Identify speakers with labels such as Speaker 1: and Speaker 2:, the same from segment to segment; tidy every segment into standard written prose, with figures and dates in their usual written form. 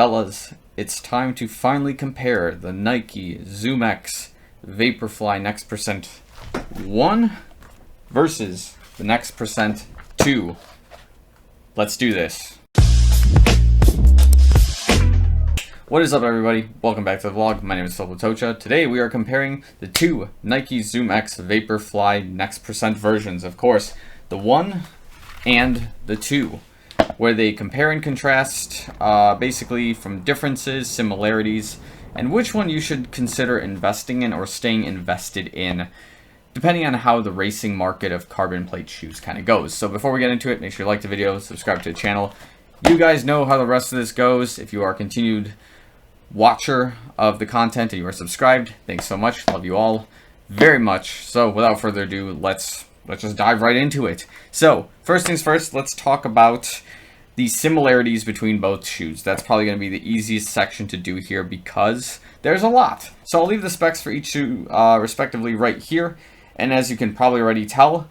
Speaker 1: Fellas, it's time to finally compare the Nike ZoomX Vaporfly Next Percent 1 versus the Next Percent 2. Let's do this. What is up, everybody? Welcome back to the vlog. My name is Filip Latocha. Today we are comparing the two Nike ZoomX Vaporfly Next Percent versions. Of course, the 1 and the 2, where they compare and contrast basically from differences, similarities, and which one you should consider investing in or staying invested in, depending on how the racing market of carbon plate shoes kind of goes. So before we get into it, make sure you like the video, subscribe to the channel. You guys know how the rest of this goes. If you are a continued watcher of the content and you are subscribed, thanks so much. Love you all very much. So without further ado, let's just dive right into it. So first things first, let's talk about the similarities between both shoes. That's probably going to be the easiest section to do here because there's a lot. So I'll leave the specs for each shoe respectively right here. And as you can probably already tell,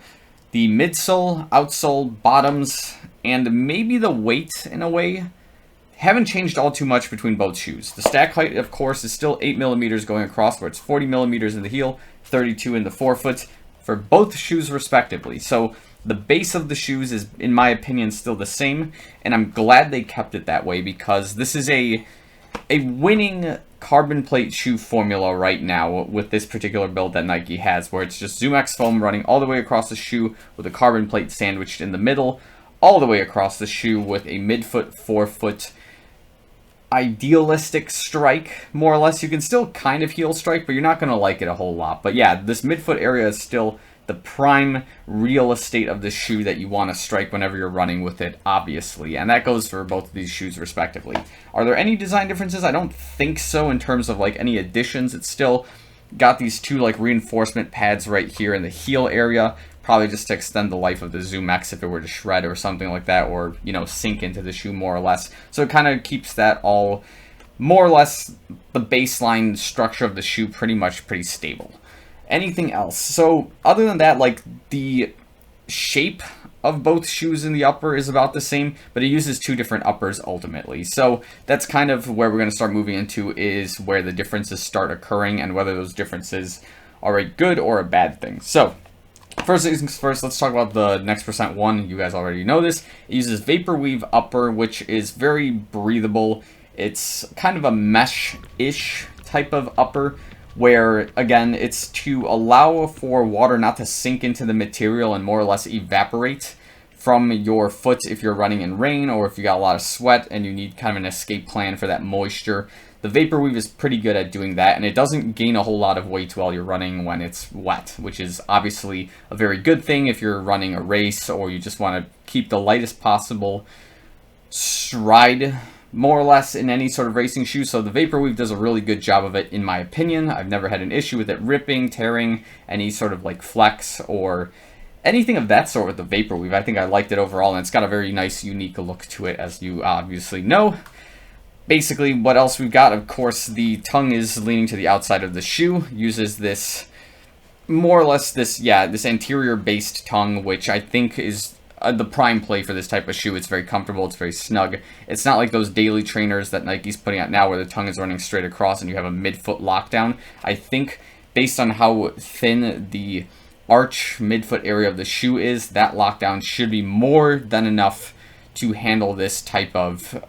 Speaker 1: the midsole, outsole, bottoms, and maybe the weight in a way haven't changed all too much between both shoes. The stack height, of course, is still 8 millimeters going across, where it's 40 millimeters in the heel, 32 in the forefoot for both shoes respectively. So the base of the shoes is, in my opinion, still the same, and I'm glad they kept it that way because this is a winning carbon plate shoe formula right now with this particular build that Nike has, where it's just ZoomX foam running all the way across the shoe with a carbon plate sandwiched in the middle, all the way across the shoe with a midfoot, forefoot idealistic strike, more or less. You can still kind of heel strike, but you're not going to like it a whole lot. But yeah, this midfoot area is still the prime real estate of the shoe that you want to strike whenever you're running with it, obviously. And that goes for both of these shoes respectively. Are there any design differences? I don't think so in terms of like any additions. It's still got these two like reinforcement pads right here in the heel area, probably just to extend the life of the ZoomX if it were to shred or something like that, or, you know, sink into the shoe more or less. So it kind of keeps that all more or less the baseline structure of the shoe pretty stable. Anything else? So other than that, like the shape of both shoes in the upper is about the same, but it uses two different uppers ultimately. So that's kind of where we're going to start moving into, is where the differences start occurring and whether those differences are a good or a bad thing. So first things first, let's talk about the Next Percent 1. You guys already know this. It uses Vapor Weave upper, which is very breathable. It's kind of a mesh-ish type of upper, where, again, it's to allow for water not to sink into the material and more or less evaporate from your foot if you're running in rain or if you got a lot of sweat and you need kind of an escape plan for that moisture. The Vapor Weave is pretty good at doing that, and it doesn't gain a whole lot of weight while you're running when it's wet, which is obviously a very good thing if you're running a race or you just want to keep the lightest possible stride, more or less, in any sort of racing shoe. So the Vapor Weave does a really good job of it, in my opinion. I've never had an issue with it ripping, tearing, any sort of like flex or anything of that sort with the Vapor Weave. I think I liked it overall, and it's got a very nice, unique look to it, as you obviously know. Basically, what else we've got, of course, the tongue is leaning to the outside of the shoe, uses this, more or less, this anterior-based tongue, which I think is the prime play for this type of shoe. It's very comfortable, it's very snug. It's not like those daily trainers that Nike's putting out now where the tongue is running straight across and you have a midfoot lockdown. I think, based on how thin the arch midfoot area of the shoe is, that lockdown should be more than enough to handle this type of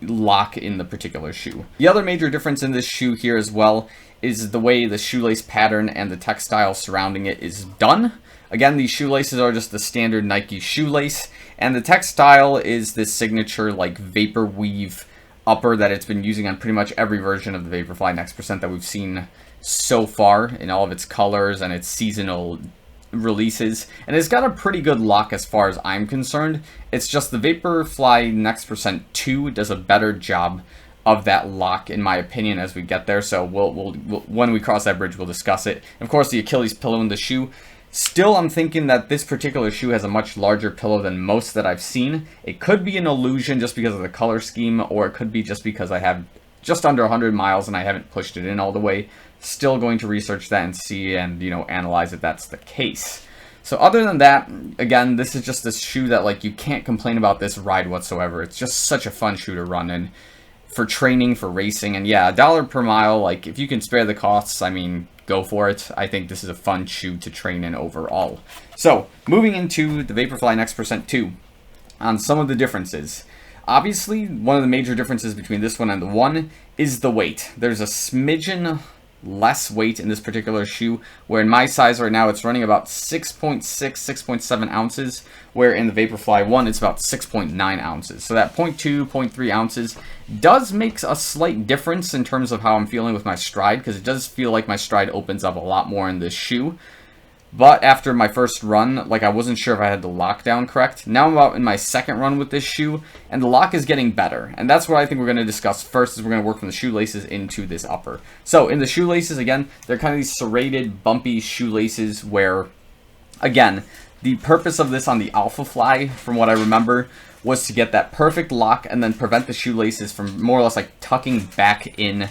Speaker 1: lock in the particular shoe. The other major difference in this shoe here as well is the way the shoelace pattern and the textile surrounding it is done. Again, these shoelaces are just the standard Nike shoelace, and the textile is this signature like Vapor Weave upper that it's been using on pretty much every version of the Vaporfly Next Percent that we've seen so far in all of its colors and its seasonal releases, and it's got a pretty good lock as far as I'm concerned. It's just the Vaporfly Next Percent 2 does a better job of that lock, in my opinion, as we get there. So we'll when we cross that bridge, we'll discuss it. Of course, the Achilles pillow in the shoe. Still, I'm thinking that this particular shoe has a much larger pillow than most that I've seen. It could be an illusion just because of the color scheme, or it could be just because I have just under 100 miles and I haven't pushed it in all the way. Still going to research that and see and, you know, analyze if that's the case. So other than that, again, this is just this shoe that, like, you can't complain about this ride whatsoever. It's just such a fun shoe to run in. for training, for racing. And yeah, $1 per mile, like if you can spare the costs, I mean, go for it. I think this is a fun shoe to train in overall. So moving into the Vaporfly Next% 2 on some of the differences. Obviously, one of the major differences between this one and the one is the weight. There's a smidgen less weight in this particular shoe, where in my size right now it's running about 6.6, 6.7 ounces, where in the Vaporfly 1 it's about 6.9 ounces. So that 0.2, 0.3 ounces does make a slight difference in terms of how I'm feeling with my stride, because it does feel like my stride opens up a lot more in this shoe. But after my first run, like I wasn't sure if I had the lockdown correct. Now I'm about in my second run with this shoe, and the lock is getting better. And that's what I think we're going to discuss first, is we're going to work from the shoelaces into this upper. So in the shoelaces, again, they're kind of these serrated, bumpy shoelaces where, again, the purpose of this on the Alphafly, from what I remember, was to get that perfect lock and then prevent the shoelaces from more or less like tucking back in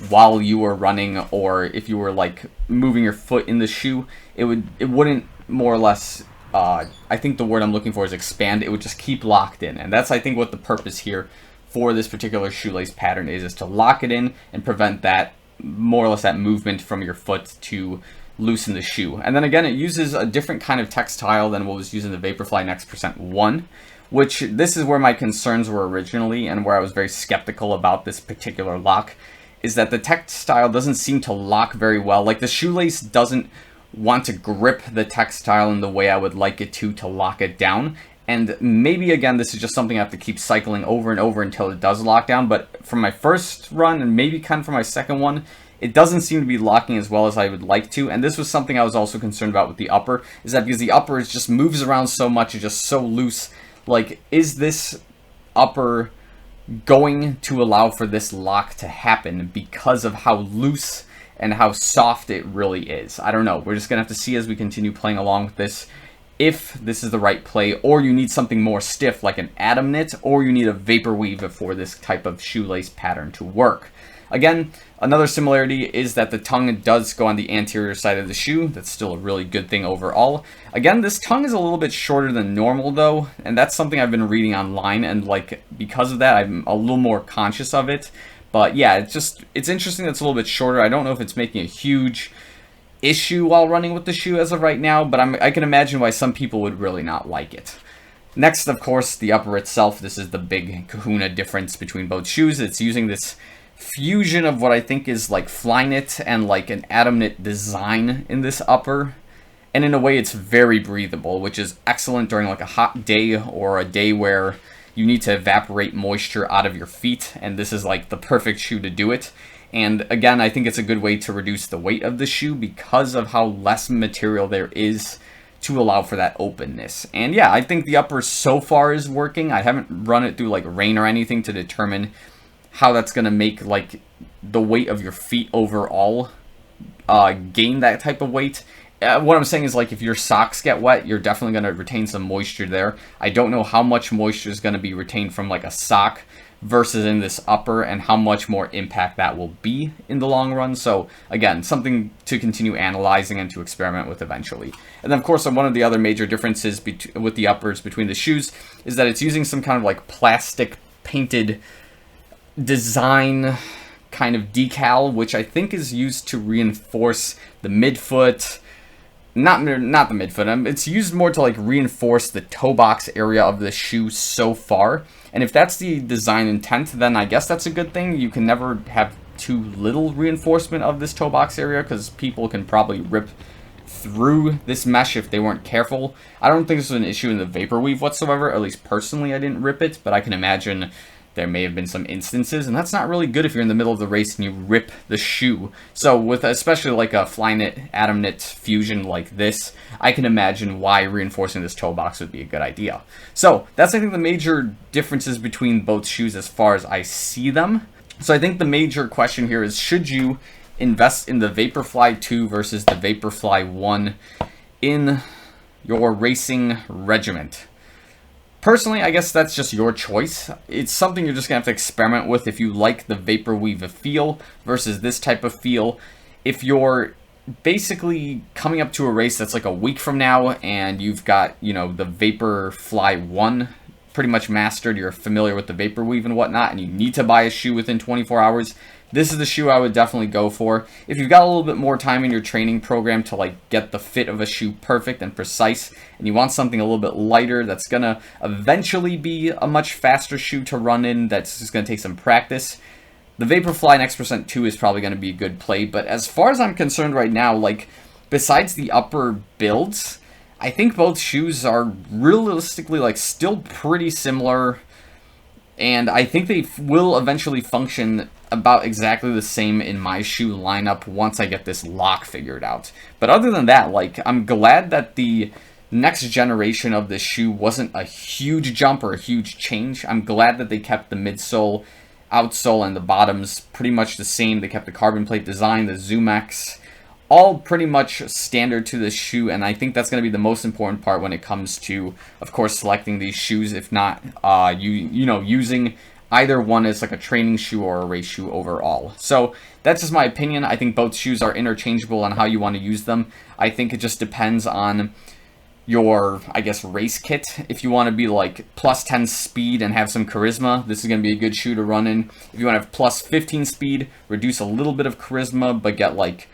Speaker 1: while you were running, or if you were like moving your foot in the shoe, it wouldn't more or less, I think the word I'm looking for is expand. It would just keep locked in. And that's, I think, what the purpose here for this particular shoelace pattern is to lock it in and prevent that, more or less, that movement from your foot to loosen the shoe. And then again, it uses a different kind of textile than what was used in the Vaporfly Next% 1, which this is where my concerns were originally and where I was very skeptical about this particular lock, is that the textile doesn't seem to lock very well. Like the shoelace doesn't want to grip the textile in the way I would like it to lock it down. And maybe, again, this is just something I have to keep cycling over and over until it does lock down. But from my first run, and maybe kind of from my second one, it doesn't seem to be locking as well as I would like to. And this was something I was also concerned about with the upper, is that because the upper just moves around so much, it's just so loose. Like, is this upper going to allow for this lock to happen because of how loose and how soft it really is? I don't know. We're just going to have to see as we continue playing along with this if this is the right play, or you need something more stiff like an atom knit, or you need a vapor weave for this type of shoelace pattern to work. Again, another similarity is that the tongue does go on the anterior side of the shoe. That's still a really good thing overall. Again, this tongue is a little bit shorter than normal though, and that's something I've been reading online, and like because of that, I'm a little more conscious of it. But yeah, it's interesting that it's a little bit shorter. I don't know if it's making a huge issue while running with the shoe as of right now, but I can imagine why some people would really not like it. Next, of course, the upper itself. This is the big kahuna difference between both shoes. It's using this fusion of what I think is like Flyknit and like an atom knit design in this upper, and in a way it's very breathable, which is excellent during like a hot day or a day where you need to evaporate moisture out of your feet, and this is like the perfect shoe to do it. And again, I think it's a good way to reduce the weight of the shoe because of how less material there is to allow for that openness. And yeah, I think the upper so far is working. I haven't run it through like rain or anything to determine how that's going to make like the weight of your feet overall gain that type of weight. What I'm saying is, like, if your socks get wet, you're definitely going to retain some moisture there. I don't know how much moisture is going to be retained from like a sock versus in this upper, and how much more impact that will be in the long run. So again, something to continue analyzing and to experiment with eventually. And then of course, one of the other major differences with the uppers between the shoes is that it's using some kind of like plastic painted design kind of decal, which I think is used to reinforce the midfoot. Not the midfoot. It's used more to like reinforce the toe box area of the shoe so far. And if that's the design intent, then I guess that's a good thing. You can never have too little reinforcement of this toe box area, because people can probably rip through this mesh if they weren't careful. I don't think this is an issue in the vapor weave whatsoever. At least personally, I didn't rip it, but I can imagine there may have been some instances, and that's not really good if you're in the middle of the race and you rip the shoe. So with especially like a Flyknit atom knit fusion like this, I can imagine why reinforcing this toe box would be a good idea. So that's, I think, the major differences between both shoes as far as I see them. So I think the major question here is, should you invest in the Vaporfly 2 versus the Vaporfly 1 in your racing regiment? Personally, I guess that's just your choice. It's something you're just going to have to experiment with if you like the vapor weave feel versus this type of feel. If you're basically coming up to a race that's like a week from now and you've got, you know, the Vaporfly 1 pretty much mastered, you're familiar with the vapor weave and whatnot, and you need to buy a shoe within 24 hours, this is the shoe I would definitely go for. If you've got a little bit more time in your training program to like get the fit of a shoe perfect and precise, and you want something a little bit lighter that's gonna eventually be a much faster shoe to run in, that's just gonna take some practice, the Vaporfly X% 2 is probably gonna be a good play. But as far as I'm concerned right now, like, besides the upper builds, I think both shoes are realistically like still pretty similar, and I think they will eventually function about exactly the same in my shoe lineup once I get this lock figured out. But other than that, like, I'm glad that the next generation of this shoe wasn't a huge jump or a huge change. I'm glad that they kept the midsole, outsole, and the bottoms pretty much the same. They kept the carbon plate design, the ZoomX, all pretty much standard to this shoe, and I think that's going to be the most important part when it comes to, of course, selecting these shoes, if not, using either one as like a training shoe or a race shoe overall. So that's just my opinion. I think both shoes are interchangeable on how you want to use them. I think it just depends on your, I guess, race kit. If you want to be like plus 10 speed and have some charisma, this is going to be a good shoe to run in. If you want to have plus 15 speed, reduce a little bit of charisma, but get like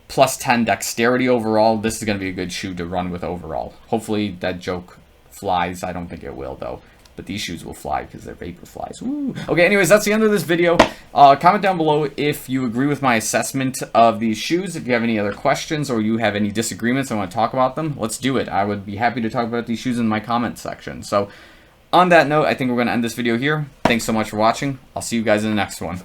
Speaker 1: plus 10 dexterity overall, this is going to be a good shoe to run with overall. Hopefully that joke flies. I don't think it will, though. But these shoes will fly because they're Vaporflies. Woo. Okay, anyways, that's the end of this video. Comment down below if you agree with my assessment of these shoes. If you have any other questions or you have any disagreements and want to talk about them, let's do it. I would be happy to talk about these shoes in my comment section. So on that note, I think we're going to end this video here. Thanks so much for watching. I'll see you guys in the next one.